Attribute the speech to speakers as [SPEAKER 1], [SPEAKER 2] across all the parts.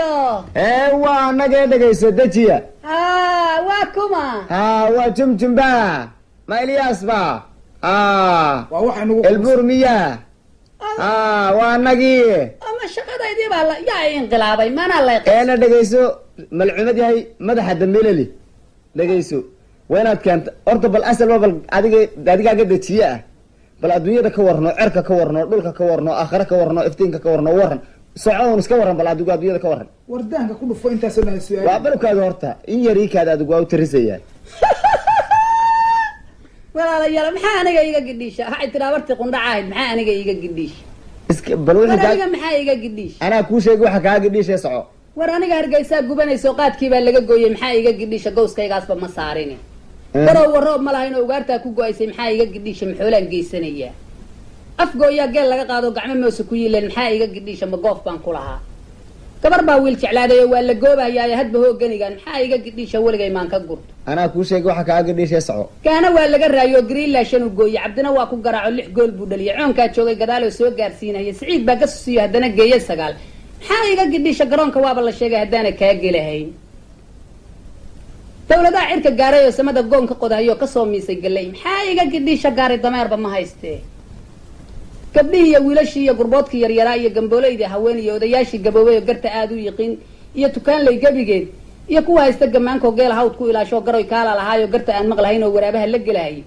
[SPEAKER 1] iyo
[SPEAKER 2] وانا قاعد اقيس دجيا
[SPEAKER 1] واكما
[SPEAKER 2] وجمجمبا ما الياس با البرمية وانا
[SPEAKER 1] ama shaqadaydii baa la yaa inqilaabay mana la yaqaan
[SPEAKER 2] انا dhageyso malcuumadii hay madaxa dambeelali dhageyso waynaad keenta horta bal asal bal adiga dejiya bal adduunyada ka warno cirka ka warno dhulka ka warno aakhira ka warno iftiinka ka warno waran socoon iska waran bal adiga adduunyada ka waran
[SPEAKER 3] wardaanka ku dhufo intaas oo su'aal
[SPEAKER 2] waa balkaada horta in yari kaada adigu waa u tirisaya
[SPEAKER 1] walaalayaal maxaa aniga iga gidhiisha waxay tiraabartii qundhacayd maxaa aniga iga gidhiisha
[SPEAKER 2] bal wixii
[SPEAKER 1] aniga maxaa iga gidhiisha
[SPEAKER 2] anaa ku sheegay waxa ka gidhiisha soco
[SPEAKER 1] war aniga hargeysa gubanayso qaadkii baa laga gooyay maxaa iga gidhiisha gowskaygaasba ma saarin waroob ma lahayn oo ugaartaa ku go-aysay maxaa iga gidhiisha maxoolaan geysanaya afgooyaa geel laga qaado gacmo moose ku yiileen maxaa iga gidhiisha ma goof baan ku lahaa gabar baa wiil jeclaaday oo waa la goobayaa hadba hooganigan maxaa iga gidhiisha weligay maan ka gurto
[SPEAKER 2] anaa ku sheegay waxa ka gidhiisha soco
[SPEAKER 1] kaana waa laga raayo greenland shan u gooyay cabdina waa ku garaaco 6 gool buu dhaliyay coonkaa joogay gadaal oo soo gaarsiinaya siciid baa gasusiyo haddana geeyay 9 maxaa iga gidhiisha garoonka waaba la sheegay haddaana kaa gelahayn dawladaha cirka gaaray oo samada goonka qodayo ka soo miisay galay maxaa iga gidhiisha gaaray dameerba ma haystee gabdhihii iyo wiilashii iyo gurboodkii yaryaraa iyo gambooleydii haween iyo odayaashii gaboobay oo garta aada u yiqiin iyo tukaanley gabigeed iyo kuwa haysta gamaankoo geel hawd ku ilaashoo garoy kaala lahaayo garta aan maqlahayn oo waraabaha la gelahayay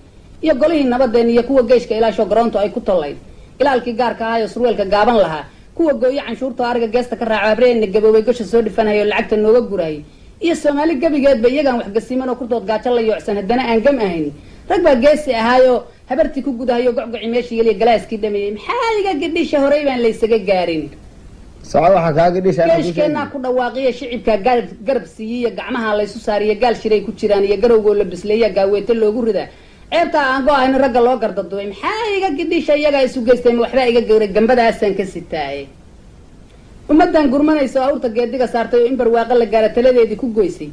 [SPEAKER 1] iyo golihii nabadeen iyo kuwa geeshka ilaashoo garoontu ay ku tollayd ilaalkii gaarka ahaayo surweelka gaaban lahaa kuwa gooyo canshuurta ariga geesta ka raaco abreenna gaboobay gosha soo dhifanhayo lacagta nooga gurahayay iyo soomaali gabigeedba iyagaan wax gasiiman oo kurtood gaajo la yoocsan haddana aan gam ahayn rag baa geesi ahaayo habartii ku gudahayo gocgoci meeshii yeliya galaaskii dhameeyey maxaa iga gidhiisha horey baan laysaga gaarin
[SPEAKER 2] soco waxa kaa gidhiisha
[SPEAKER 1] geeshkeenaa ku dhawaaqiya shicibka garab siiyiyo gacmaha laysu saariyo gaal shiray ku jiraan iyo garowgoo la bisleeya gaaweete loogu ridaa ceebtaa aan go-ahayn ragga loo gardaduway maxaa iga gidhiisha iyagaa isu geystay ma waxbaa iga gawray gambadaasaan ka sitaaye ummadan gurmanaysa oo awrta geediga saartay oo in barwaaqo la gaara taladeedii ku goysay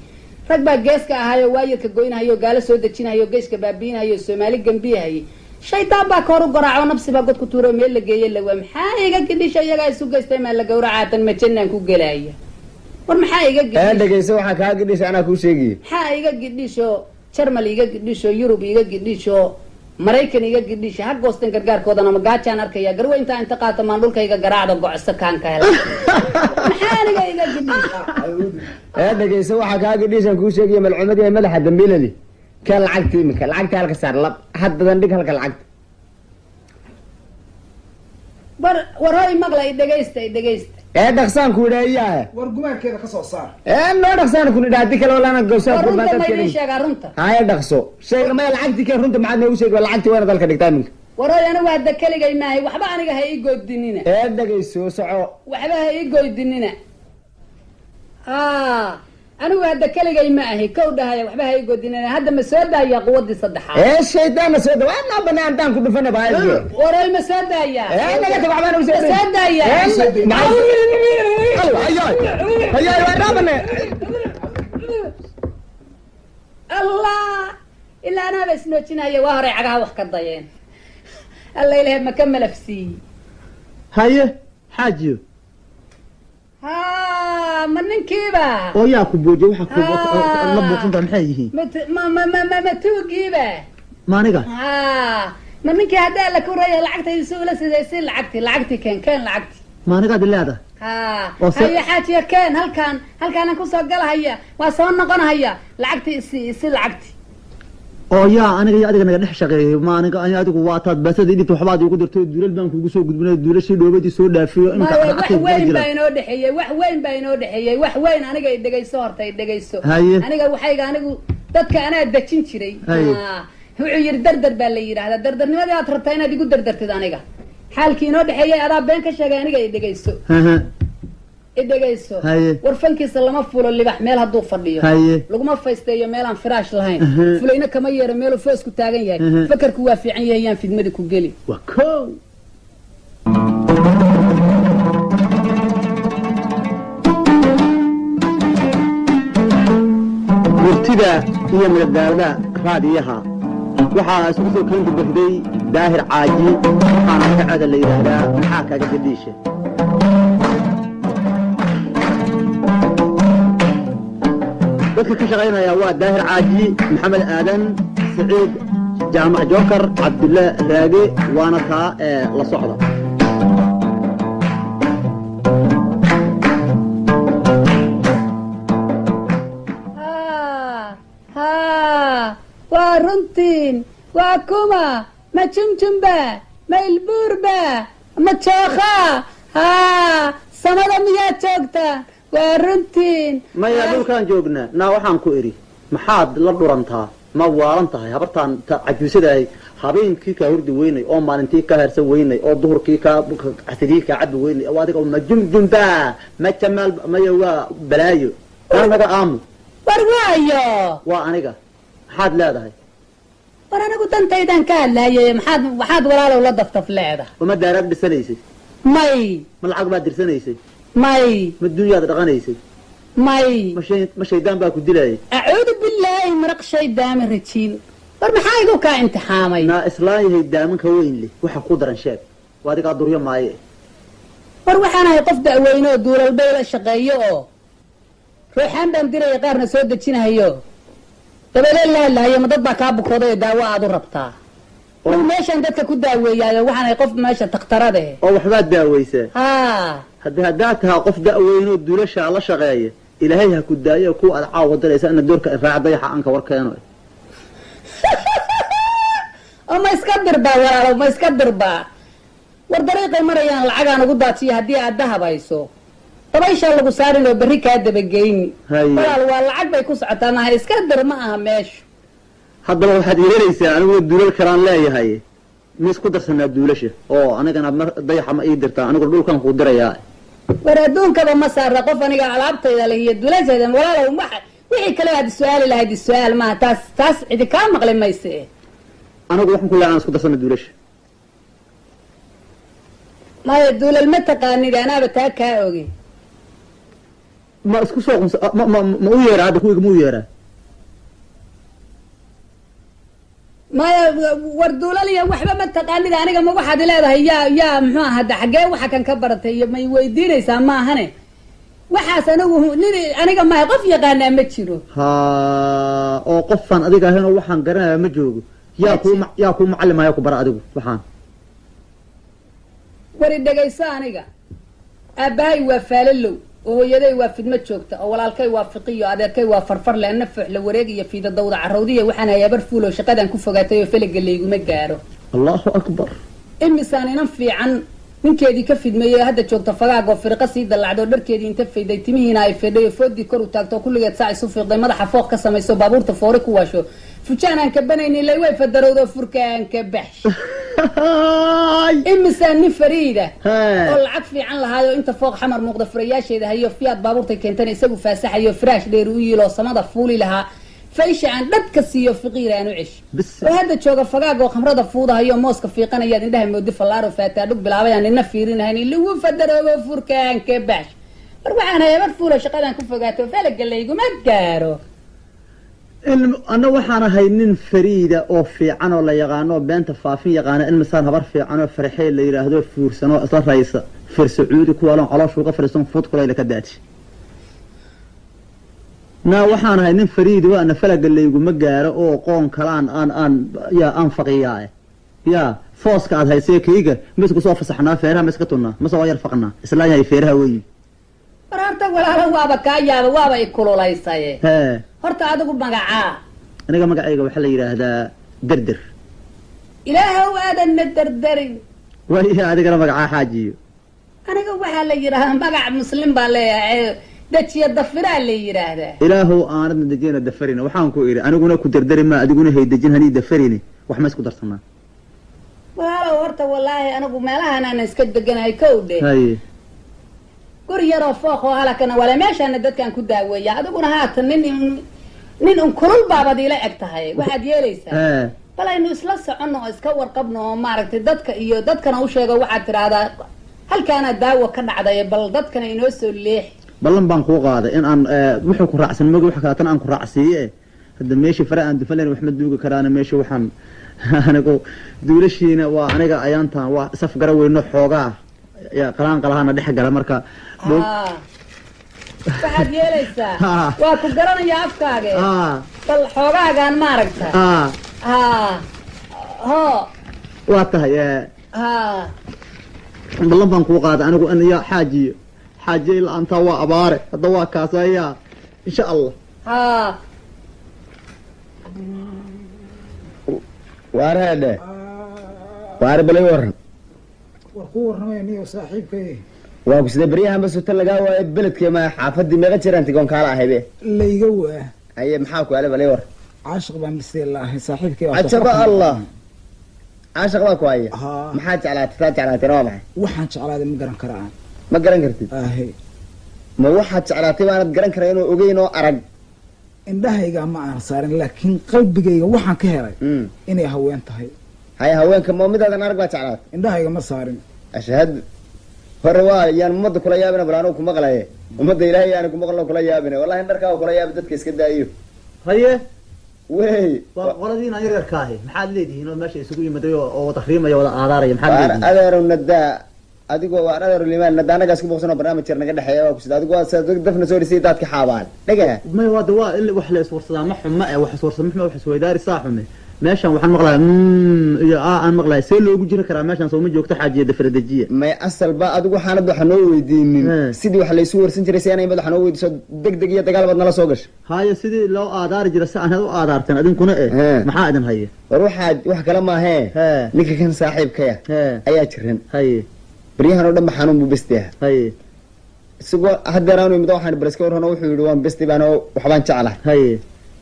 [SPEAKER 1] rag baa geeska ahaayoo waayirka goynahayo gaalo soo dejinahayo geeshka baabiinahayo soomaali gambiyahayay shaydaan baa ka hor u garaaco nabsibaa god ku tuuro meel la geeye lawaa maxaa iga gidhiisha iyagaa isu geystay maa la gawracaatan ma jannaan ku gelaya war maxaa iga gidhiisha
[SPEAKER 2] dhageyso waxa kaa gidhiisha anaa kuu sheegay
[SPEAKER 1] maxaa iga gidhiisho jarmal iga gidhiisho yurub iga gidhiisho maraykan iga gidhiisha ha goosteen gargaarkoodana ma gaajaan arkaya garwe inta qaata maan dhulkayga garaacda gocso kaan ka hela maxaa aniga iga gidhiisha
[SPEAKER 2] dhageyso waxa kaa gidhiishan kuu sheegay malcuumadii madaxa dambeelali ka lacagta iminka lacagta halka saar lab haddadan dhig halka lacagta
[SPEAKER 1] war hoy maqla dhageysta
[SPEAKER 2] dhaqsaan ku idhaayaa
[SPEAKER 3] war gumaankeeda ka soo saar
[SPEAKER 2] noo dhaqsaan ku idhaa hadii kale walaana gowsaa
[SPEAKER 1] runta ma idin sheegaa runta
[SPEAKER 2] haya dhaqso sheega maya lacagtii keen runta maxaad noogu sheegi lacagtii wayna dalka dhigtaa iminka
[SPEAKER 1] war hoy anigu hadda keligay maahay waxba aniga ha ii goodinina
[SPEAKER 2] dhageyso soco
[SPEAKER 1] waxba ha ii goodinina anigu hadda keligay ma ahi kow dhahaya waxba ha ii goodinina hadda ma soo daaya quwadii saddexaad
[SPEAKER 2] shaydaanna soo daa waa noo banaan daan ku dhufana baayo
[SPEAKER 1] war hoy ma soo daaya
[SPEAKER 2] naga tag waxbaan u
[SPEAKER 1] ma soo daaya
[SPEAKER 2] hayay waa raabane
[SPEAKER 1] allah ilaa anaaba isnoojinaya waa horay cagaha wax ka dayeen alla ilahay ma ka malafsiiye
[SPEAKER 4] haye xaajiyo
[SPEAKER 1] ha ma ninkiiba
[SPEAKER 4] oo yaa ku booje waxa ku la buuqanta maxay yihiin
[SPEAKER 1] ma tuugiiba
[SPEAKER 4] ma aniga
[SPEAKER 1] ha ma ninkii haddaa la kuraya lacagtayda si ula sidaysi lacagti keen lacagti
[SPEAKER 4] ma aniga dilaada
[SPEAKER 1] ha haye xaajiya keen halkaanan kusoo galahaya waa soo noqonahaya lacagti isi lacagti
[SPEAKER 4] oo yaa aniga iyo adiga naga dhex shaqeeyay ma aniga adigu waa taad basadii dhibta waxbaad igu dirtay duulal baan kugu soo gudbinay duulashii dhoobadii soo dhaafiyo
[SPEAKER 1] imka wax weyn baa inoo dhexeeyay wax weyn aniga i dhegayso horta i dhegayso aniga waxayga anigu dadka anaa dejin jiray wuxuu yidhi dardar baa la yidhaahdaa dardarnimadii aad rabtaa inaad igu dardartid aniga xaalkii inoo dhexeeyay adaa been ka sheegay aniga i dhegayso idhegayso war fankiisa lama fulo libax meel hadduu fadhiyo laguma faysteeyo meelaan firaash lahayn fulayna kama yeero meeluu foosku taagan yahay fakarku waa fiican yahay yaan fidmadi ku geli
[SPEAKER 4] waa kow murtida iyo madadaalada raadiyaha waxaa isugu soo keenta baxday daahir caaji waxaana magaceeda la yidhaahdaa maxaa kaga gadhiisha dadka ka shaqaynaya waa daahir caaji maxamed aadan saciid jaamac jookar cabdulla raage waana taa la socda
[SPEAKER 1] waa runtiin waa kuma ma jumjumba ma ilbuurba ma jooka samada miyaad joogtaa waa runtiin
[SPEAKER 4] maya dhulkaan joognaa naa waxaan ku idhi maxaad la dhurantaa ma waalan tahay habartaan cajuusadahay habeenkii kaa hurdi weynay oo maalintii kaa hersan weynay oo duhurkii casidii kaa cabi weynay oo adiga ma jumjumba ma jamaal maya waa balaayo naga aamu
[SPEAKER 1] war waayo
[SPEAKER 4] waa aniga maxaad leedahay
[SPEAKER 1] war anigu dantaydan ka hadlaayay waxaad walaalow la daftaf leedahay
[SPEAKER 4] ma daaraad dhisanaysay
[SPEAKER 1] may
[SPEAKER 4] ma lacag baad dirsanaysay
[SPEAKER 1] may
[SPEAKER 4] ma dunyaad dhaqanaysay
[SPEAKER 1] may
[SPEAKER 4] ma shaydaan baa ku dilayay
[SPEAKER 1] acuudu billaahi maraq shaydaamin rajiim war maxaa igu kaa imtixaamay
[SPEAKER 4] naa islaan yahay daamanka weyn leh waxa ku daran sheeg waa adigaa duryo maaye
[SPEAKER 1] war waxaan ahay qof da'weyne oo duulalbay la shaqeeyo oo ruuxaan baan diraya qaarna soo dejinahayo dabeedeen la hadlahayo ma dad baa kaa bukooday daawo aad u rabtaa war meeshaan dadka ku daaweeyaayo waxaan ahay qof meesha takhtarade
[SPEAKER 4] oo waxbaad daaweysaa haddaad tahaa qof da'weynoo duulashaa la shaqeeya ilaahay ha ku daayo kuwa aad caawa daraysa ina doorka raac dayaxa anka war keeno
[SPEAKER 1] oo ma iska dirbaa walaalow ma iska dirbaa war dariiqay marayaan lacagaan ugu daatiyo haddii aad dahabayso dabayshaa lagu saarin oo berri kaa dabageyni walaal waa lacag bay ku socotaa maaha iska dir ma aha meeshu
[SPEAKER 4] haddaba waxaad yeelanaysaa aniguna duulal kalaan leeyahay ma isku darsanaa duulasha oo anigana dayaxa ma ii dirtaa aniguna dhulkan kuu dirayaa
[SPEAKER 1] war adduunkaba ma saara qof aniga alaabtayda leh iyo duulasheeda walaalow wixii kale aad su-aali lahayd su-aal maaha taas cidi kaa maqli mayse
[SPEAKER 4] anigu waxaan ku leeyahay aan isku darsana duulasha
[SPEAKER 1] maya duulal ma taqaanid anaaba taa kaa oge
[SPEAKER 4] ma isku soo qumsa ma u yeeraa hadda kuwiga ma u yeeraa
[SPEAKER 1] maya war duulaliya waxba ma taqaanid aniga ma waxaad leedahay yaa muxuu aha hadda xaggee waxa kan ka baratay iyo may weydiinaysaa maahane waxaas aniga maaha qof yaqaanaa ma jiro
[SPEAKER 4] oo qofaan adiga ahayn oo waxaan garanaya ma joogo yaa kuu macallimaya ku bara adigu waxaan
[SPEAKER 1] wari dhegayso aniga aabbahay waa faalalow oo hooyaday waa fidmo joogta oo walaalkay waa fiqiyo adeerkay waa farfarle ana foox la wareeg iyo fiida dawda carrawdiya waxaan hay habar fuul oo shaqadan ku fogaatay oo feliga layguma gaaro
[SPEAKER 4] allahu akbar
[SPEAKER 1] imisaan inan fiican ninkeedii ka fidmeeyey oo hadda joogta fagaagoo firiqa sii dallacdo dharkeedii inta fayday timihiina ay fedhay oo foodii kor u taagto kulligeed saa isu fiiqday madaxa fooq ka samayso baabuurta foori ku waasho fujaan aan ka banayni ilay way fadarowdo furka aan ka baxsh imisaan nin fariida oo lacag fiican lahaayo inta fooq xamar muuqda furayaasheeda hayo fiyaad baabuurtay keentana isagu faasaxayo firaash dheer u yiiloo samada fuuli lahaa faysha aan dhadka siiyo fiqiir aan u cesh oo hadda jooga fagaagoo khamrada fuudahayo mooska fiiqanayaad indhaha moodi fallaaro faataadhug bilaabay aan nina fiirinahayn lagu fadaroobo furka aan ka baxsh war waxaan hay habar fuulo shaqadan ku fogaato falaga layguma gaaro
[SPEAKER 4] ana waxaan ahay nin fariida oo fiican oo la yaqaano oo beenta faafin yaqaana in misaan habar fiican oo farxee la yidhaahdo fuursanoo isla raysa fir sacuudi kuwaalon calooshuuga fadhiisan fuud kulayla ka daati naa waxaan ahay nin fariida oo ana falaga layguma gaaro oo qoon kalaan aan faqiyaa yaa fooska aad haysee kayga misku soo fasaxnaa feeraha miska tunnaa mase waa yar faqnaa islaan yahay feeraha weyi
[SPEAKER 1] war horta walaalo waaba kaa yaaba waaba i kululaysay horta adigu magacaa
[SPEAKER 4] aniga magacayga waxaa la yidhaahdaa derder
[SPEAKER 1] ilaahow aadanna derderin
[SPEAKER 4] waya adigana magacaa xaajiyo
[SPEAKER 1] aniga waxaa la yidhaahdaa magac muslim baa leeyahay dejiya dafiraa la yidhaahdaa
[SPEAKER 4] ilaahow aanadna dejiyana dafarina waxaan ku idhi aniguna ku derderi ma adiguna hay dejin hanii dafarini wax ma isku darsanaa
[SPEAKER 1] walaalow horta wallaahi anigu meelahaan aana iska deganahay kow dhe
[SPEAKER 4] haye
[SPEAKER 1] guri yaroo fooq oo halakana wala meeshaana dadkaan ku daaweeya adiguna haatan nin un kulul baabad ila eg tahay waxaad yeelaysaa bal aynu isla soconno oo iska warqabno oo maaragtay dadka iyo dadkana u sheego waxaad tidhaahdaa halkaana daawo ka dhacday bal dadkana inoo soo leexi
[SPEAKER 4] ballan baan kuu qaaday in aan wuxuu ku raacsan moga wax kaleetana aan ku raacsiiye hadda meeshii fare aan dufalayn wax ma duugi karaana meesha waxaan anigu duulashiina waa aniga ayaantaan waa saf gara weyno xoogaa qalaan qalahana dhex gala marka
[SPEAKER 1] waxaad yeelaysaa
[SPEAKER 4] Ha.
[SPEAKER 1] waa ku garanayaa afkaage
[SPEAKER 4] aa
[SPEAKER 1] bal xoogaagaan maaragta
[SPEAKER 4] aa
[SPEAKER 1] ha ho
[SPEAKER 4] waa tahay
[SPEAKER 1] ha
[SPEAKER 4] ballan baan kuu qaaday anigu aniya xaajiyo xaajiye la-aantaa waa abaare hadda waa kaasayaa insha allah
[SPEAKER 1] ha
[SPEAKER 2] waareedhe waare balay waran
[SPEAKER 3] war ku warramaya niyo saaxiibkay
[SPEAKER 2] waa ku sidee baryahanba suta lagaa waayo beledkee ma xaafadii meeqa jiraan tigoon kaala ahaybe
[SPEAKER 3] layga waa
[SPEAKER 2] haye maxaa ku ale balay war
[SPEAKER 3] caashiq baan bisee laahay saaxiibkay
[SPEAKER 2] cajaba allah caashaq baa ku haya
[SPEAKER 3] Haa.
[SPEAKER 2] maxaa jeclaatay taa jeclaatayna waa maxay
[SPEAKER 3] waxaan jeclaaday ma garan karaa
[SPEAKER 2] ma garan kartid
[SPEAKER 3] ahe
[SPEAKER 2] ma waxaad jeclaatay baanad garan kara inuu ogeyn oo arag
[SPEAKER 3] indhahayga ma aan saarin laakiin qalbigayga waxaan ka helay inay haween tahay
[SPEAKER 2] haye haweenka ma midaadan arag baa jeclaatay
[SPEAKER 3] indhahayga ma saarin
[SPEAKER 2] ashhadu hore waa yaan ummadda kula yaabina bal anugu kuma qalaye ummadda ilaahay yaani kuma qalno kula yaabina wallahi dharkaa kula yaabi dadka iska daayo
[SPEAKER 4] haye
[SPEAKER 2] wey
[SPEAKER 4] waa qoladiina yaryarka ahi maxaad leedihiin oo meesha isugu yimaday oo wada riimaya wada aadaaraya maxaad
[SPEAKER 2] waar
[SPEAKER 4] leedihiin
[SPEAKER 2] adeero nadaa adigoo waan adeero limaan nadaa anagaas ku boqsanoo barnaamij yar naga dhexeeya waa kusida adigu waa sa dafna soo dhisay daadka xaabaan dhega
[SPEAKER 4] may wada waa in wax la iswarsadaa ma xumo wax iswarsada maxma wax isweydaari saa xume meeshan waxaan maqlayaa iyo aan maqlayaa see loogu jiri karaa meeshan soo ma joogto xaajiya dafradejiya
[SPEAKER 2] may asalba adigu waxaanad waxa noo weydiinin sidii wax laysu warsan jiray si aanay madaxa noo weydiiso deg deg iyo dagaal baad nala soo gashay
[SPEAKER 4] haye sidii loo aadaari jira si aan u aadaarteen adinkuna maxaa idin haya
[SPEAKER 2] war waxaad wax kale maahee
[SPEAKER 4] Hee.
[SPEAKER 2] ninka kan saaxiibkaya
[SPEAKER 4] hee
[SPEAKER 2] ayaa jiran
[SPEAKER 4] haye
[SPEAKER 2] baryahan oo dhan ba xanuun buu besteha
[SPEAKER 4] haye
[SPEAKER 2] isagoo haddeer aanu imid waxaan bariska warhano wuxuu yidhi waan besti baan oo waxbaan jeclahay
[SPEAKER 4] haye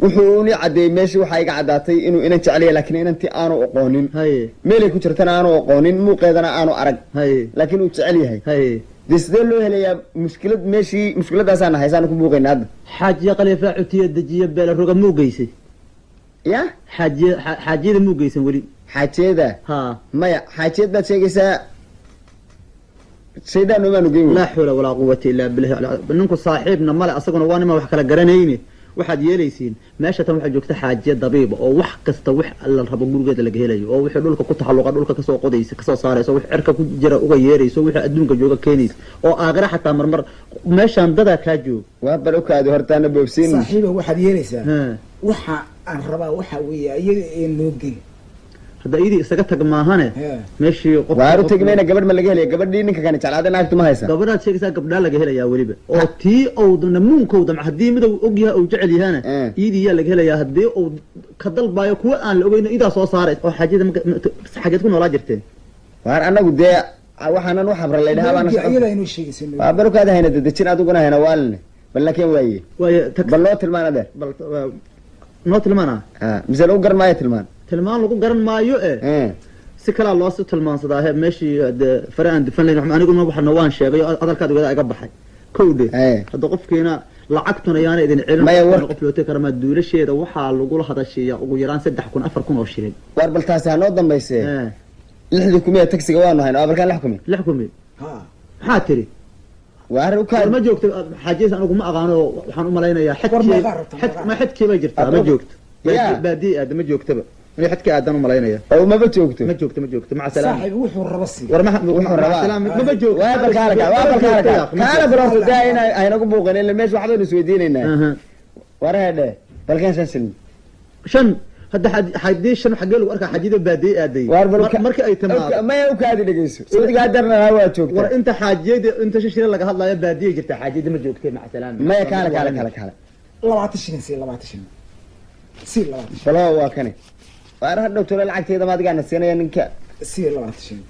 [SPEAKER 2] wuxuu uni caddeeyey meeshii waxaa iga caddaatay inuu inan jeceliya laakiin inantii aanu aqoonin
[SPEAKER 4] haye
[SPEAKER 2] meelay ku jirtana aanu aqoonin muuqeedana aanu arag
[SPEAKER 4] haye
[SPEAKER 2] laakiin uu jecel yahay
[SPEAKER 4] haye
[SPEAKER 2] dee sidee loo helayaa mushkilad meeshii mushkiladaasaana haysaanu ku muuqayna hadda
[SPEAKER 4] xaajiya qaliifaa cutiya dejiya beela roga muu geysay
[SPEAKER 2] ya
[SPEAKER 4] xaajiyada muu geysan weli
[SPEAKER 2] xaajeeda
[SPEAKER 4] ha
[SPEAKER 2] maya xaajeed baad sheegaysaa shaydaan umaanu geyn
[SPEAKER 4] laa xawla walaa quwata illaa billahi ninku saaxiibna male asaguna waa nima wax kala garanayne waxaad yeelaysiin meesha tan waxaa joogta xaajiya dabiiba oo wax kasta wax la rabo gurigeeda laga helayo oo wixii dhulka ku taxalluqa dhulka kasoo qodaysa kasoo saaraysa wix cirka ku jira uga yeerayso wixii adduunka jooga keenaysa oo aakhira xataa marmar meeshaan dadaa kaa jooga
[SPEAKER 2] waa bal ukaadi hortaana boobsiin
[SPEAKER 3] saaxiiba waxaad yeelaysaa
[SPEAKER 4] Ha.
[SPEAKER 3] waxa aan rabaa waxa weeye iyada ee noo gey
[SPEAKER 4] hadda idii isaga tag maahane
[SPEAKER 3] He.
[SPEAKER 4] meeshii qof
[SPEAKER 2] waaru tegmayna gabadh ma laga helaya gabadhii ninka kani jeclaaday naagtu ma haysa
[SPEAKER 4] gabadhaad sheegaysaa gabdhaa laga helayaa weliba oo tii owdana muunkowda haddii mid og yahay ou jecel yahana iidii yaa laga helayaa haddii uu ka dalbaayo kuwa aan la ogeyn idaa soo saaray oo xaajada xageed ku noolaa jirteen
[SPEAKER 2] waar anagu dee waxaanan u xabra laydhahaa baana
[SPEAKER 3] Noo gey, iyada inoo sheegaysa noo
[SPEAKER 2] waa bal ukaadi hayna dadejin adiguna hayna waaline bal laakiin waaye
[SPEAKER 4] waayo tag
[SPEAKER 2] bal noo tilmaan adeer
[SPEAKER 4] bal noo tilmaana
[SPEAKER 2] mise lagu garan maayo tilmaan
[SPEAKER 4] tilmaan lagu garan maayo si kalaa loosi tilmaansadaa he meeshii dee fare aan difan layn aniguna waxana waan sheegay oo hadalkaad ogada iga baxay kowdhe hadda qofkiina lacagtuna yaana idin celin
[SPEAKER 2] Maya, war-
[SPEAKER 4] qof looti karamaa duulasheeda waxaa lagula hadashiiya ugu yaraan 3,000 4,000 oo shilin
[SPEAKER 2] waar bal taasi ha noo dambayse 60 tagsiga waanu hayna waa balkaan 6
[SPEAKER 4] 6,000
[SPEAKER 3] ha
[SPEAKER 4] maxaa tiri
[SPEAKER 2] waar
[SPEAKER 4] war
[SPEAKER 2] ukaadi
[SPEAKER 4] ma joogto xaajiis anigu ma aqaano waxaan u malaynayaa
[SPEAKER 3] War meeqa rabta, meeqa?
[SPEAKER 4] ma xidkii bay jirtaa ma joogto
[SPEAKER 2] Yaa.
[SPEAKER 4] baadii aada ma joogtaba ani xidkii aadan u malaynaya
[SPEAKER 2] oo maba joogto
[SPEAKER 4] ma joogto maca salaam
[SPEAKER 3] saaxiib wuxuu raba sii
[SPEAKER 4] war
[SPEAKER 2] wuxuu rabaa.
[SPEAKER 4] ma joogto
[SPEAKER 2] waa bal kaala kaa waa bal kaala kaa kaala bal horta daa in aynagu muuqan ila meesha waxbaynu isweydiinaynaa
[SPEAKER 4] aha
[SPEAKER 2] war heedhe balkaan shan shilin
[SPEAKER 4] shan hadda xadii shan xagee lagu arkaa xajida baadii aaday
[SPEAKER 2] waar bal
[SPEAKER 4] markii ay timaado
[SPEAKER 2] maya ukaadi dhegeyso sodiga hadarna waa
[SPEAKER 4] war
[SPEAKER 2] joogta
[SPEAKER 4] inta xaajiyada inta shishira laga hadlayo baadiyay jirta xaajida ma joogtay maca salaam
[SPEAKER 2] maya kaala
[SPEAKER 3] 20 shilin sii 20 shilin sii 20 shilin
[SPEAKER 2] balo waa kane waar hadhow tolo lacagteeda ma adigaana siinaya ninka
[SPEAKER 3] sii 20 shilin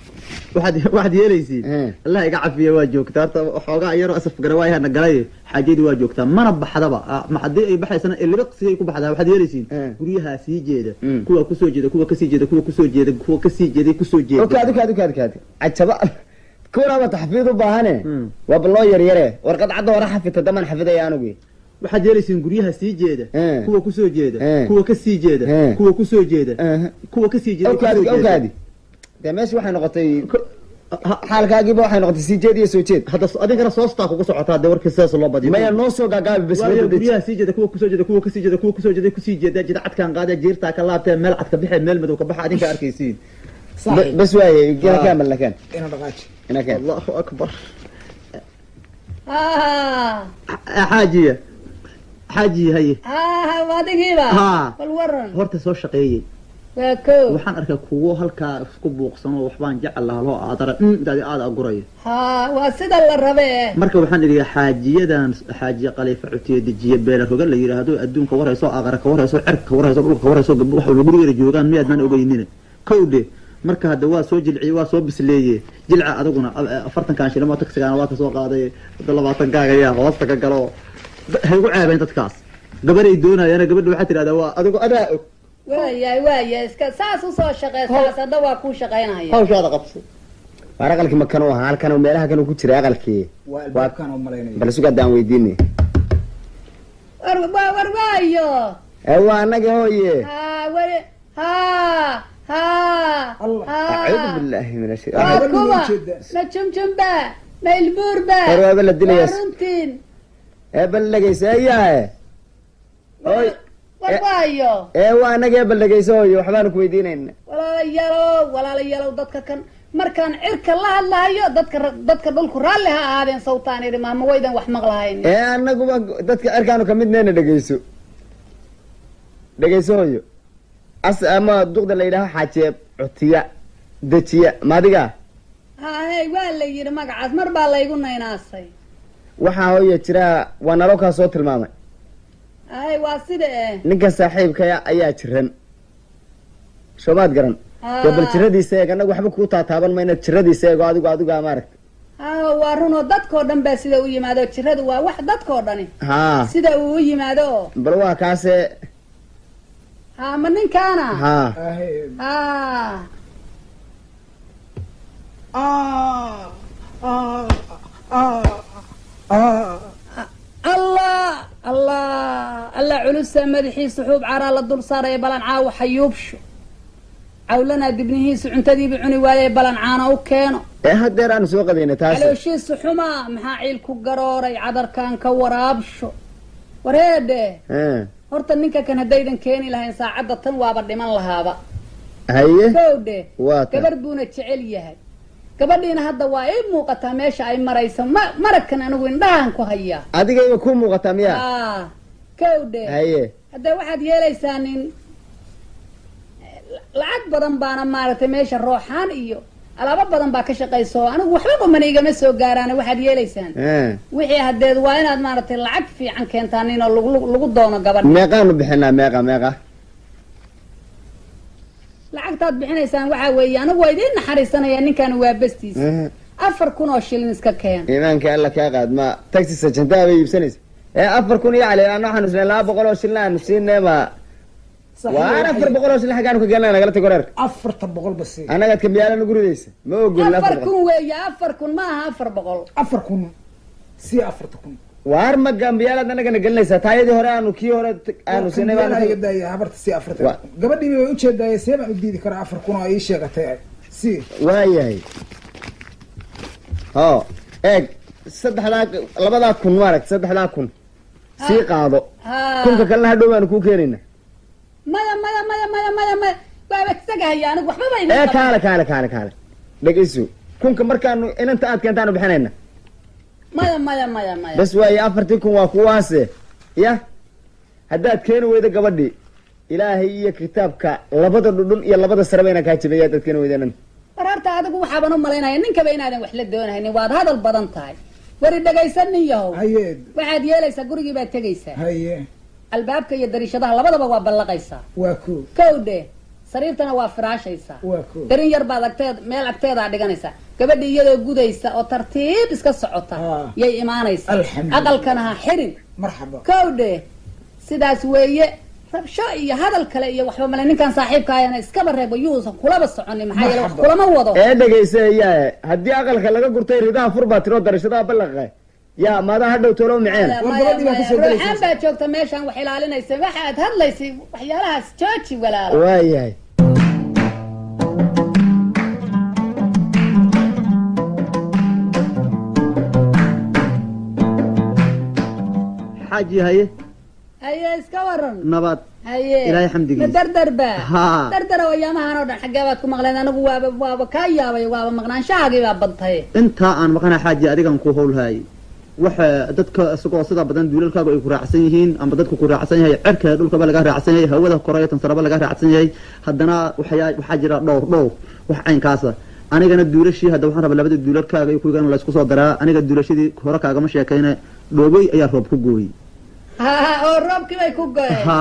[SPEAKER 4] waxaad yeelaysiin allah iga cafiya waa joogtaa horta waxoogaa yaroo asaf garawaayaha galay xaajiyadu waa joogtaa mana baxdaba ma haddii ay baxaysana ilibaqsigay ku baxdaa waxaad yeelaysiin guryahaa sii jeeda kuwa kusoo jeeda kuwa kasii jeeda kuwa kusoo jeeda kuwa kasii jeeday kusoo jeeda
[SPEAKER 2] ukaadi cajaba kuwanaaba taxfiid u baahane waa bal loo yaryare warqad cadda hore xafita daman xafidaya anugu
[SPEAKER 4] waxaad yeelaysiin guryaha sii jeeda
[SPEAKER 2] Eh.
[SPEAKER 4] kuwa kusoo jeeda
[SPEAKER 2] Eh.
[SPEAKER 4] kuwa kasii jeeda
[SPEAKER 2] Eh.
[SPEAKER 4] kuwa kusoo jeeda kuwa kasii jeeda
[SPEAKER 2] ukaadi dee meesha waxay noqotay xaalkaagiiba waxay noqotay sii jeed iyo soo jeed
[SPEAKER 4] hadda adinkana soostaa kuga socotaa dee warkii sidaas loo badiyo
[SPEAKER 2] maya noo soo gaagaabi bas
[SPEAKER 4] waayo guryaha sii jeeda kuwa kusoo jeeda kuwa kasii jeeda kuwa kusoo jeeda kusii jeeda jida cadkaan qaada jiirtaa ka laabtee meel cad ka baxee meel madow ka baxa adinka arkaysiin
[SPEAKER 2] bas waaye gina kaa malakaan
[SPEAKER 3] ina dhaqaaji
[SPEAKER 2] ina kaan
[SPEAKER 4] allahu akbar xaajiya xaajiya haye
[SPEAKER 1] adigiiba
[SPEAKER 4] haa
[SPEAKER 1] bal waran
[SPEAKER 4] horta soo shaqeeyey
[SPEAKER 1] waa kow
[SPEAKER 4] waxaan arkaa kuwo halkaa isku buuqsan oo waxbaan jecel lahaa loo aadara intaadi aada agurayo
[SPEAKER 1] haa waa sida la rabe
[SPEAKER 4] marka waxaan idhi xaajiyadan xaajiya qaliifa cutiye dejiye beela roga la yidhaahdo adduunka warhayso aqara ka warhayso cerka ka warhayso dhulka ka warhayso gabdho wax walba gurigeeda joogaan miyaadnaan ogeynina kowdhe marka hadda waa soo jilciye waa soo bisleeye jilca adaguna 40 shilin oo tagsigaana waa ka soo qaaday 20 gaagaya hoosta ka galo hay ugu ceebeen dadkaas gabaray doonayaan gabadha waxaa tirahdaa waa adigu adaa og
[SPEAKER 1] waaya iska saas usoo shaqeysaas hadda waa kuu shaqeynaya
[SPEAKER 4] hawshaada qabso
[SPEAKER 2] waar aqalkii makan u ahaa halkan meelaha kan ku jira aqalkii
[SPEAKER 3] waa albaabkan oo malaynaya
[SPEAKER 2] bal suga daan weydiinay
[SPEAKER 1] war waayo
[SPEAKER 2] waa anaga hooye أعوذ بالله من الشيطان
[SPEAKER 1] ما جمجمبا ما البوربا
[SPEAKER 2] هو بلد دليس
[SPEAKER 1] رنتين
[SPEAKER 2] بلغيس اياه
[SPEAKER 1] اوي وايو
[SPEAKER 2] وانا جاي بلغيس اوي waxbaan ku weydiinayna
[SPEAKER 1] walaala yalow dadka kan markaan cirka la hadlaayo dadka dhulku raalli ha aadeen sawtaan iri maama waydan wax maqlahayn
[SPEAKER 2] anagu dadka cirkaanu kamidnayna dhageyso ama duqda la yidhaaho xaajeeb cutiya dejiya maadiga
[SPEAKER 1] hay waa la yidhi magacaas mar baa laygu naynaasay
[SPEAKER 2] waxaa hooya jira waa nalo kaa soo tilmaamay
[SPEAKER 1] hay waa sida
[SPEAKER 2] ninka saaxiibkaya ayaa jiran soomaad garan bal jiradiisa eeg anagu waxba kuu taataaban mayna jiradiisa eego adigu maaragta
[SPEAKER 1] waa runoo dadkoo dhan baa sida u yimaado jiradu waa wax dadkoo dhani sida uu u yimaado
[SPEAKER 2] bal waa kaase
[SPEAKER 1] ma ninkaana allah culusa madaxiisa xuub caraa la dul saaraya balan caawa xayuubsho cawlanaa dibnihiisa cuntadiiba cuni waaye balan caana u keeno
[SPEAKER 2] hadeer aanu soo qadayna taas
[SPEAKER 1] calooshiisa xumaa maxaa ciil ku garooray cadarkaan ka waraabsho wareedhe horta ninka kan haddaydan keeni lahayn saacadda tan waaba dhiman lahaaba
[SPEAKER 2] haye
[SPEAKER 1] kowdhe gabar buuna jecel yahay gabadhiina hadda waa ii muuqataa meesha ay marayso maragkan anigu indhahan ku hayaa
[SPEAKER 2] adigayba kuu muuqataa miya
[SPEAKER 1] kowdhe
[SPEAKER 2] haye
[SPEAKER 1] haddee waxaad yeelaysaa nin lacag badan baana maaragtay meesha rooxaan iyo alaabo badan baa ka shaqayso anigu waxbaba mana igama soo gaaraan waxaad yeelaysaan wixii hadeed waa inaad maaragtay lacag fiican keentaan in lagu doono gabadh
[SPEAKER 2] meeqaanu bixinaa meeqa
[SPEAKER 1] lacagtaad bixinaysaan waxaa weeye anigu waa idiin naxariisanaya ninkaani waa bestiisa 4,000 shilin iska keen
[SPEAKER 2] iimaanka alla kaa qaad ma taxi sajantaa bay iibsanaysa 4,000 iyo cali aan waxaanu sinay 200 shilin aanu siinay ma waan 400 shilin xagaan ka galnaa nagala tag wareerka
[SPEAKER 3] 400 bas
[SPEAKER 2] anaga kamiyala nagu ridaysa ma ogolna
[SPEAKER 1] 4,000 weeye 4,000 ma aha 400
[SPEAKER 3] si 4,000
[SPEAKER 2] waar ma gambiyala anaga nagalnaysa taayadii hore aanu sinay baan
[SPEAKER 3] ka daayay habarta si 4,000 gabadhii way u jeeday seeba u diidi kara 4,000 oo ay sheegatay si
[SPEAKER 2] waayahay eeg 2,000 maarag 3,000 sii qaado kunka kalena hadhow baanu kuu keenayna
[SPEAKER 1] maya waaba isagahaya anigu waxbaba
[SPEAKER 2] kaale dhegeyso kunka markaanu inanta aad keentaanu bixinayna
[SPEAKER 1] maya
[SPEAKER 2] bas waaye 40,000 waa kuwaase ya haddaad keeni weyda gabadhii ilaahay iyo kitaabka labada dhudhun iyo labada saraba inaan kaa jabeeya haddaad keeni weydanan
[SPEAKER 1] war horta adigu waxaaban u malaynaya ninkaba inaadan wax la doonahaynin waad hadal badan tahay wari dhagaysan nin yahow waxaad yeelaysaa gurigii baad tegaysaa albaabka iyo dariishadaha labadaba waa ballaqaysaa
[SPEAKER 3] waa
[SPEAKER 1] kowdhe sariirtana waa firaashaysaa darin yar baad meel agteedaa dhiganaysaa gabadhi iyadoo gudaysa oo tartiib iska socota yay imaanaysaa aqalkana ha xirin kowdhe sidaas weeye rabsho iyo hadal kale iyo waxba male ninkan saaxiibkaayana iskaba reebo yuusan kulaba soconin maxaa yeele wax kulama wado
[SPEAKER 2] dhegeysa yaa haddii aqalka laga gurtay ridaha fur baa tiroo dariishadaha ballaqa yaa maadaa hadhow tolo miceen
[SPEAKER 1] ruuxaan baa joogta meeshaan wax ilaalinaysa waxaad hadlaysay waxyaalahaas jooji walaalo
[SPEAKER 2] waayahay
[SPEAKER 4] xaaji haye
[SPEAKER 1] iska waran
[SPEAKER 4] nabad
[SPEAKER 1] haye
[SPEAKER 4] ilaahay xamdigiisa
[SPEAKER 1] ma dardarba dardara wayaamahan oo dhan xaggee baad ku maqleen anigu waaba kaa yaabay waaba maqnaanshahaagii baa badtay
[SPEAKER 4] intaa aan maqanaa xaaji adigan ku howlhaayay waxa dadka isagoo sida badan duulalkaaga ay ku raacsan yihiin ama dadku ku raacsan yahay cirka dhulkaba laga raacsan yahay hawada koraya tan saraba laga raacsan yahay haddana waxaa jira dhowr wax caynkaasa anigana duulashii hadda waxaan rabaa labada duulalkaaga iyo kuwigan la isku soo daraa aniga duulashadii hore kaagama sheekayna dhoobay ayaa roob ku gooyey
[SPEAKER 1] oo roobkii bay ku goyeen
[SPEAKER 4] ha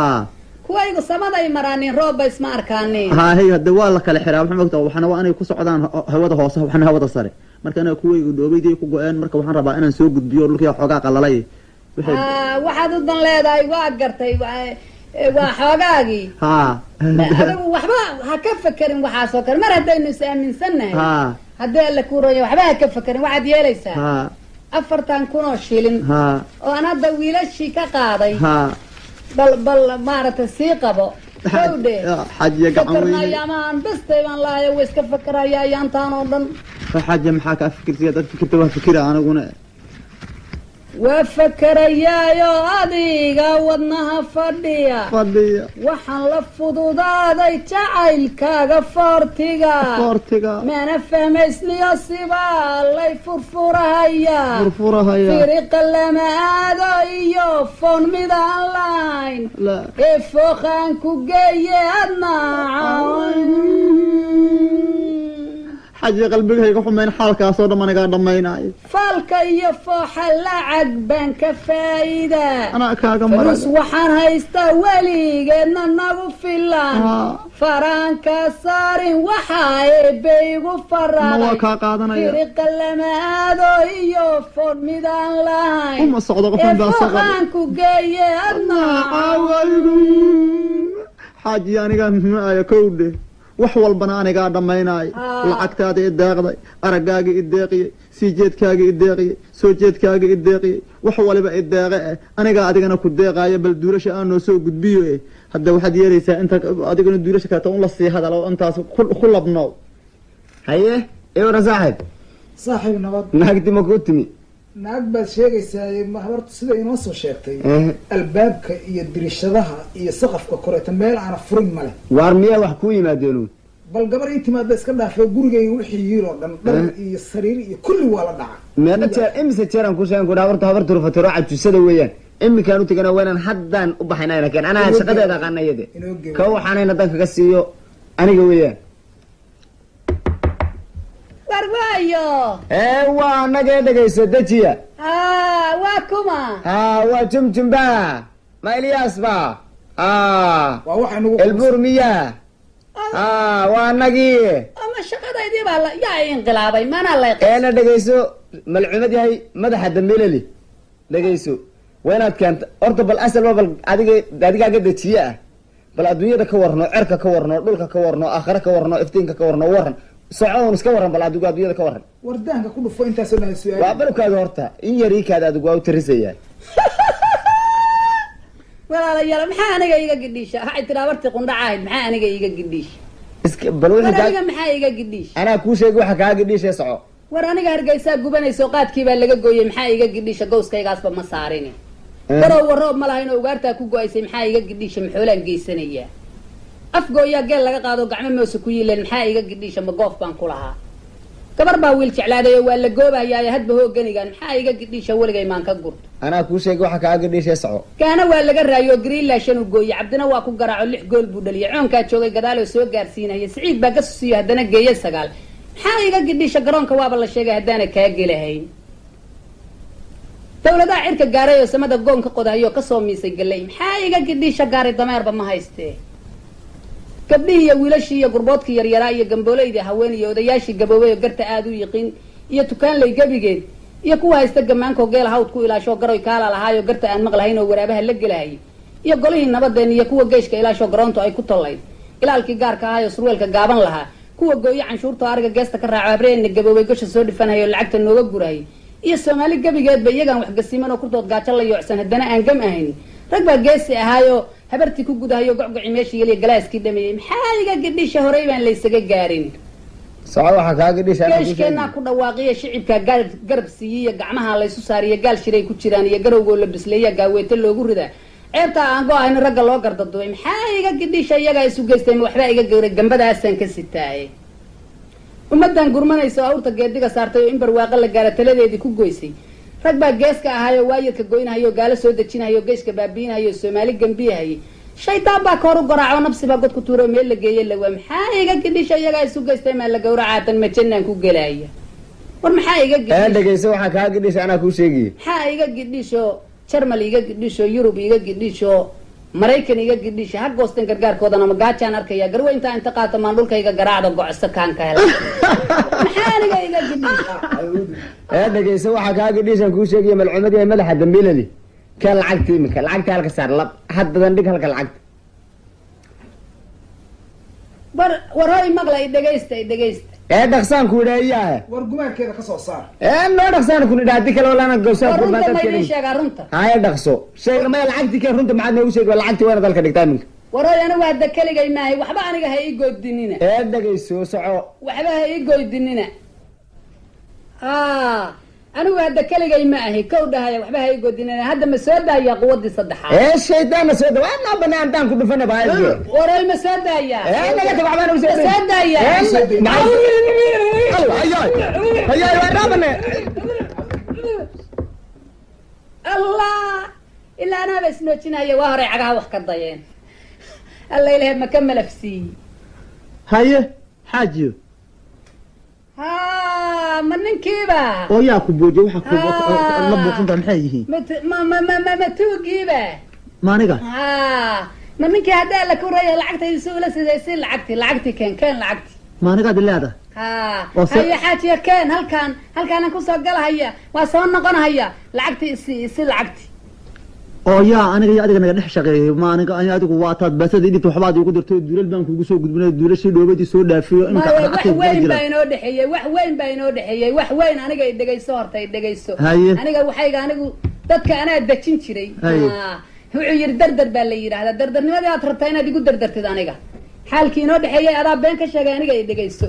[SPEAKER 1] kuwaygu samaday maraanin roob bay isma arkaanin
[SPEAKER 4] ha hey hadda waa la kala xiraa waxaan ogtaa waxana waa inay ku socdaan hawada hoose waxana hawada sare marka anaga kuwaygu dhoobaydii ku go-een marka waxaan rabaa inaan soo gudbiyo dhulkii xoogaa qalalay
[SPEAKER 1] waxaad u dan leedahay waa gartay waa xoogaagii
[SPEAKER 4] ha
[SPEAKER 1] adigu waxba ha ka fekerin waxaasoo kale mar haddaynu is aaminsannahay haddii alla kuu ronya waxba ha ka fekerin waxaad yeelaysaa 40,000 oo shilin oo aan hadda wiilashii ka qaaday bal maaragtay sii qabo hawdhe
[SPEAKER 4] xajiya gacan weyn
[SPEAKER 1] amaan bastay baan lahayo way iska fekeraya ayaantaan oo dhan
[SPEAKER 4] xajiya maxaa kaa fikirsiya dad fikirta waa fikira aniguna
[SPEAKER 1] waa fakerayaayo adiga wadnaha fadhiya waxaan la fududaaday jacaylkaaga foortiga mana fahmaysniyo sibaa lay furfurahaya firiqa lama aado iyo foon midaan lahayn ee fooqaan ku geeye adnaaca
[SPEAKER 4] xaji qalbigayga xumayn xaalkaasoo dhan anigaa dhammaynaayo
[SPEAKER 1] faalka iyo fooxa lacag baan ka faa'iida
[SPEAKER 4] anaa kaaga maray
[SPEAKER 1] furus waxaan haystaa weligeedna nagu filan faraanka saarin waxaa eebbaygu faraqay
[SPEAKER 4] waa kaa qaadanaya
[SPEAKER 1] firiqa lama aado iyo foon midaan lahayn
[SPEAKER 4] uma socdo qofan baa saqay
[SPEAKER 1] fooqaan ku geeye adnaaca
[SPEAKER 4] xaji anigaa maayo kowdhe wax walbana anigaa dhammaynaayo lacagtaada i deeqday araggaaga i deeqiyey sii jeedkaaga i deeqiyey soo jeedkaaga i deeqiyey wax waliba i deeqe anigaa adigana ku deeqaayo bal duulasha aan noo soo gudbiyo hadda waxaad yeelaysaa inta adigana duulasha kaleeta un la sii hadalo intaas ku labno
[SPEAKER 2] haye ewra
[SPEAKER 3] saaxiib nabad
[SPEAKER 2] naagti ma kuu timi
[SPEAKER 3] naag baad sheegaysaa habartu sida inoo soo sheegtay albaabka iyo dirishadaha iyo saqafka koreeta meel aana furin male
[SPEAKER 2] waar miyaa wax kuu yimaadeen
[SPEAKER 3] bal gabar ii timaada iska dhaafay gurigayga wixii yiil oo dhan dhar iyo sariir iyo kulli waa la dhaca
[SPEAKER 2] meeqa jeer imise jeeraan ku sheegan kudha habartu rufatiro cajusada weeyaan iminkaan u tegana waynaan haddaan u baxaynayna keen anaa shaqadeeda aqaana iyade ka waxaanayna dan kaga siiyo aniga weeyaan
[SPEAKER 1] warwaayo
[SPEAKER 2] waa nagee dhegayso dejiya
[SPEAKER 1] waa kuma
[SPEAKER 2] waa jumjumba ma Ilyas ba
[SPEAKER 3] waa waxa nagu
[SPEAKER 2] elbur miya waa nagii
[SPEAKER 1] ama shaqadaydii baa yaa inqilaabay mana la
[SPEAKER 2] eena dhegayso malcumad yahay madaxa dambeeleli dhegayso waynaad keenta horta bal asalba bal adigaaga dejiye bal adduunyada ka warno cerka ka warno dhulka ka warno aakhira ka warno iftiinka ka warno waran socoon iska waran bal adigu adduunyada ka waran
[SPEAKER 3] wardaanka ku dhufo intaas oo su'aal
[SPEAKER 2] waa balkaada horta in yari kaada adigu waa u tirisayaan
[SPEAKER 1] walaalayaal maxaa aniga iga gidhiisha waxay tiraa warti qundhacayd maxaa aniga iga gidhiisha
[SPEAKER 2] iska bal wixii
[SPEAKER 1] aniga maxaa iga gidhiisha
[SPEAKER 2] anaa kuu sheegay waxa kaa gidhiisha soco
[SPEAKER 1] war aniga hargeysaa gubanayso qaadkii baa laga gooyay maxaa iga gidhiisha gowskaygaasba ma saarin barow waroob ma lahayn oo ugaartaa ku go-aysay maxaa iga gidhiisha maxoolaan geysanayaa afgooyaa geel laga qaado gacmo moose ku yiileen maxaa iga gidhiisha ma goof baan ku lahaa gabar baa wiil jeclaaday oo waa la goobayaa hadba hooganigan maxaa iga gidhiisha weligay maan ka gurto
[SPEAKER 2] anaa kuu sheegay waxa kaa gidhiisha soco
[SPEAKER 1] kaana waa laga raayo greenland shan u gooyey cabdina waa ku garaaco 6 gool buu dhaliyay coonkaa joogay gadaaloo soo gaarsiinaya siciid baa ka susiyo haddana geeye 9 maxaa iga gidhiisha garoonka waaba la sheegay haddaana kaa gelahayn dawladaha cirka gaaray oo samada goon ka qodayo kasoo miisay galay maxaa iga gidhiisha gaaray dameerba ma haystee gabdhihii iyo wiilashii iyo gurboodkii yaryaraa iyo gambooleyda haween iyo odayaashii gaboobay oo garta aada u yiqiin iyo tukaanley gebigeed iyo kuwa haysta gamaankoo geela hawd ku ilaashoo garoy kaala lahaayo garta aan maqlahayn oo waraabaha la gelahayay iyo golihii nabadeen iyo kuwa geeshka ilaashoo garoontu ay ku tollayd ilaalkii gaarka ahaayo surweelka gaaban lahaa kuwa gooyo canshuurta oo ariga geesta ka raaco abreenna gaboobay gosha soo dhifanhayo lacagta nooga gurahayay iyo soomaali gebigeedba iyagaan wax gasiman oo kurtood gaajo la yoocsan haddana aan gam ahayn rag baa geesi ahaayoo habartii ku gudahayo gocgoci meeshii yeliya galaaskii dhameeyey maxaa iga gidhiisha horey baan laysaga gaarin
[SPEAKER 2] soco waxaa kaa gidhiisha
[SPEAKER 1] geeshkeenaa ku dhawaaqiya shicibkaa garab siiyiyo gacmaha laysu saariyo gaal shiray ku jiraan iyo garowgoo la bisleeya gaaweete loogu ridaa ceebtaa aan go-ahayn ragga loo gardaduway maxaa iga gidhiisha iyagaa isu geystay ma waxbaa iga gawray gambadaasaan ka sitaaye ummadan gurmanaysa oo awrta geediga saartay oo in barwaaqo la gaara taladeedii ku goysay rag baa geeska ahaayo waayirka goynahayo gaalo soo dejinahayo geeska baabiinahayo soomaali gambiyahayay shaydaan baa kahor u garaaco nabsi baa god ku tuuro meel la geeye lawaa maxaa iga gidhisho iyagaa isu geystay maa la gawracaatan ma jannaan ku gelaya war maxaa iga gidhisho
[SPEAKER 2] dhegeyso waxaa kaa gidhisho anaa kuu sheegiye
[SPEAKER 1] maxaa iga gidhisho jarmal iga gidhisho yurub iga gidhisho maraykan iga gidhisho ha goosteen gargaarkoodana ma gaajaan arkaya garweyntaa inta qaata maan dhulkayga garaacda gocso kaan ka hela maxaa aniga iga gidhisho
[SPEAKER 2] dhegeyso waxaa kaa gidhishaan kuu sheegiye malcuumad yahay madaxa dambiilali ka lacagta imika lacagta halka saar haddadan dhig halka lacagta
[SPEAKER 1] war hoy maqla dhegaysta
[SPEAKER 2] dhaqsaan ku idhaayaa
[SPEAKER 3] war gumaankeeda ka soo saar
[SPEAKER 2] noo dhaqsaan ku idhaa hadii kale walana
[SPEAKER 1] runta ma idin sheegaa runta
[SPEAKER 2] haya dhaqso sheeg maya lacagtii keen runta maxaad noogu sheegi lacagtii waana dalka dhigtaa iminka
[SPEAKER 1] war hoy anigu hadda keligay maahay waxba aniga ha ii goydinina
[SPEAKER 2] dhegayso soco
[SPEAKER 1] waxba ha ii goydinina anigu hadda keligay ma ahi kow dhahaya waxba ha ii goydinina hadda ma soo daaya quwadii saddexaad
[SPEAKER 2] shaydaanna soo daa waa noo banaan haddaan ku dhufana baa
[SPEAKER 1] war hoy ma soo daaya
[SPEAKER 2] naga tag waxbaan ugu
[SPEAKER 1] ma soo daaya
[SPEAKER 2] hayaay waa dhaabane
[SPEAKER 1] allah ilaa anaaba isnoojinaya waa horay cagaha wax ka dayeen alla ilahay ma ka malafsiiye
[SPEAKER 4] haye xaajiyo
[SPEAKER 1] ha ma ninkiiba
[SPEAKER 4] oo yaa ku boojiye waxa la buuqanta maxay yihiin
[SPEAKER 1] ma tuugiiba
[SPEAKER 4] ma aniga
[SPEAKER 1] ha ma ninkii haddaa la kuraya lacagtayda si ula sidaysi lacagti keen lacagti
[SPEAKER 4] ma aniga adilaada
[SPEAKER 1] haye xaajiya keen halkaanan kusoo galahaya waa soo noqonahaya lacagti isi lacagti
[SPEAKER 4] oo yaa aniga iyo adiga naga dhex shaqeeyay ma aniga adigu waa taad basadii dhibta waxbaad igu dirto duulal baan kugu soo gudbinay duulashii dhoobadii soo dhaafiyo
[SPEAKER 1] inka wax weyn baa inoo dhexeeyey wax weyn aniga i dhegayso horta i dhegayso aniga waxayga anigu dadka anaa dejin jiray wuxuu yidhi dardar baa la yidhaahdaa dardarnimadii aad rabtaa inaad igu dardartid aniga xaalkii inoo dhexeeyey adaa been ka sheegay aniga i dhegayso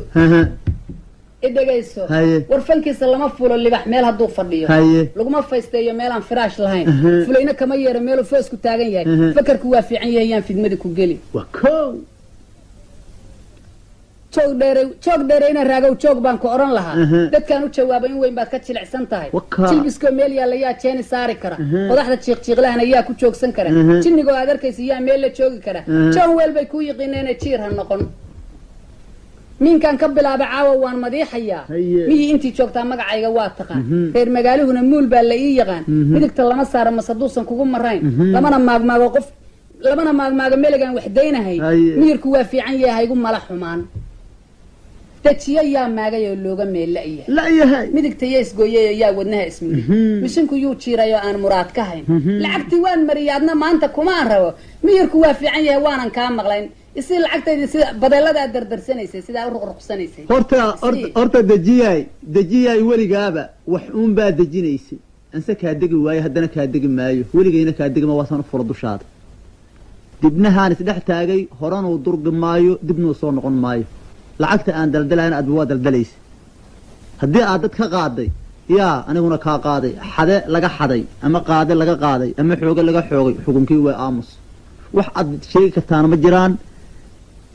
[SPEAKER 1] idhegayso war fankiisa lama fulo libax meel hadduu fadhiyo laguma faysteeyo meelaan firaash lahayn fulayna kama yeero meeluu foosku taagan yahay fakarku waa fiican yahay yaan fidmadi ku geli joog dheereyna raagow joog baan ku oran lahaa dadkaan u jawaaba in weyn baad ka jilicsan tahay jilbiskoo meel yaalla yaa jeeni saari kara qodaxda jiiqjiiqlahana yaa ku joogsan kara jinnigoo aad arkaysa yaa meel la joogi kara joon weel bay kuu yiqiineena jiir ha noqon minkaan ka bilaaba caawa waan madiixayaa miyii intii joogtaa magacayga waa taqaan reer magaaluhuna muul baa la ii yaqaan midigta lama saaro mase haduusan kugu marayn lamana maagmaago meligaan waxdaynahay miyirku waa fiican yahay haygu mala xumaan dejiyo yaa maagay oo looga meel la'yahay midigta yaa isgooyayo yaa wadnaha ismiri mishinku yuu jiiray oo aan muraad ka hayn lacagtii waan mariyay adna maanta kumaan rabo miyirku waa fiican yahay waanan kaa maqlayn isi lacagtaydi sida badeelada aad dardarsanaysay sidaa u ruqruqsanaysay
[SPEAKER 4] horta dejiyay weligaaba wax uun baa dejinaysay anse kaa degi waayo haddana kaa degi maayo weligayna kaa degima waasaan u furo dushaada dibnahaan isdhex taagay horanuu durgi maayo dibnuu soo noqon maayo lacagta aan daldalayn adba waa daldalaysa haddii aad dad ka qaaday yaa aniguna kaa qaaday xade laga xaday ama qaade laga qaaday ama xooge laga xoogay xukunkii waa aamus wax aad sheegi kartaana ma jiraan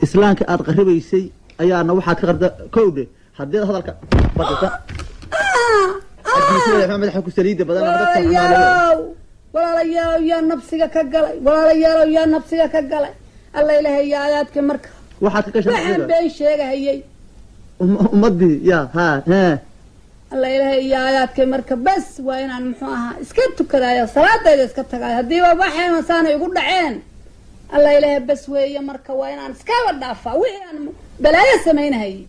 [SPEAKER 4] islaamka aad qaribaysay ayaana waxaad ka qarda kowdhe haddii hadalka badata madaxa ku saliida badan
[SPEAKER 1] walaalayaalow yaa nabsiga ka galay alla ilahay yaa aayaadka marka
[SPEAKER 4] waxaad ka gashay
[SPEAKER 1] waxaan been sheegahayay
[SPEAKER 4] ummadii ya
[SPEAKER 1] alla ilahay yaa aayaadka marka bas waa inaan muxuu ahaa iska tukadaayo salaadayda iska tagaayo haddiiba waxayna saana igu dhaceen alla ilahay bas weeye marka waa inaan iskaba dhaafaa wixii aan balaayo samaynahayay